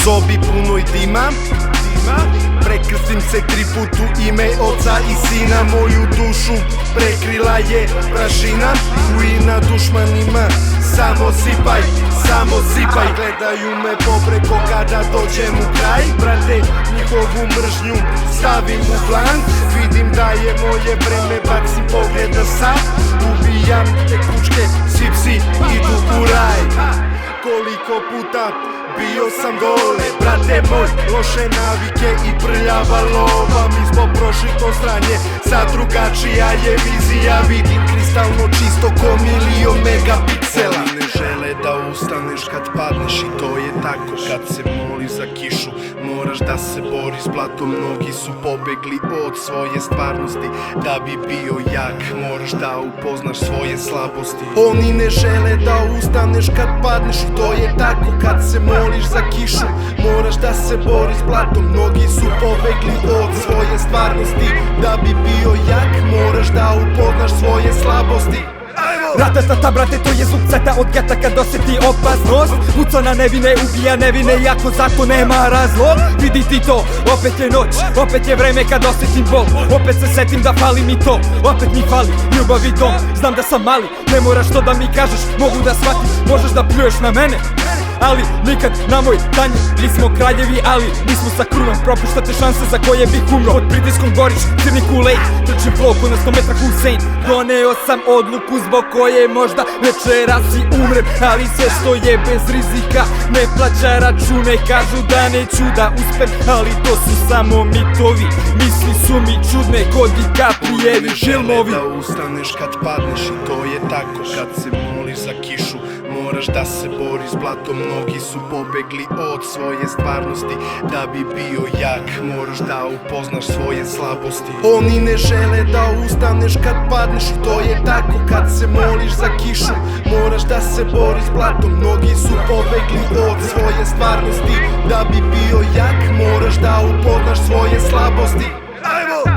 sobi punoj dima, prekrstim se 3 put u ime Oca i Sina. Moju dušu prekrila je prašina, ruina dušmanima. Samo sipaj, gledaju me popreko kada dođem u kraj. Brate, njihovu mržnju stavim u plan. Vidim da je moje vreme, bacim pogled na sat. Ubijam te kučke, svi psi idu u raj. Koliko puta bio sam dole, brate moj, loše navike i prljava lova. Mi smo prošli to stranje, sad drugačija je vizija. Vidim kristalno čisto ko milion megapiksela. Oni ne žele da ustaneš kad padneš i to je tako. Kad se moliš za kišu, moraš da se boriš s blatom. Mnogi su pobegli od svoje stvarnosti. Da bi bio jak, moraš da upoznaš svoje slabosti. Oni ne žele da ustaneš kad padneš i to je tako. Kad se moliš za kišu, moraš da se boriš s blatom. Mnogi su pobegli od svoje stvarnosti. Da bi bio jak, moraš da upoznaš svoje slabosti. Ratatata brate, to je zvuk ceta od geta kad osjeti opasnost. Puca na nevine, ubija nevine, iako za to nema razlog. Vidi ti to, opet je noć, opet je vreme kad osjetim bol. Opet se setim da fali mi to, opet mi fali ljubav i dom. Znam da sam mali, ne moraš to da mi kažeš, mogu da shvatim, možeš da pljuješ na mene, ali nikad na moj tanji. Mi smo kraljevi, ali nismo sa krunom. Propuštate šanse za koje bih umro. Pod pritiskom goriš, crni Kool-Aid, trčim floku na 100 metra Hussein. Doneo sam odluku zbog koje možda večeras i umrem, ali sve što je bez rizika ne plaća račune. Kažu da neću da uspem, ali to su samo mitovi. Misli su mi čudne kod DiCaprijevi filmovi. Da ustaneš kad padneš i to je tako. Kad se moliš za kišu, moraš da se boriš s blatom. Mnogi su pobegli od svoje stvarnosti. Da bi bio jak, moraš da upoznaš svoje slabosti. Oni ne žele da ustaneš kad padneš i to je tako. Kad se moliš za kišu, moraš da se boriš s blatom. Mnogi su pobegli od svoje stvarnosti. Da bi bio jak, moraš da upoznaš svoje slabosti. Ajmo!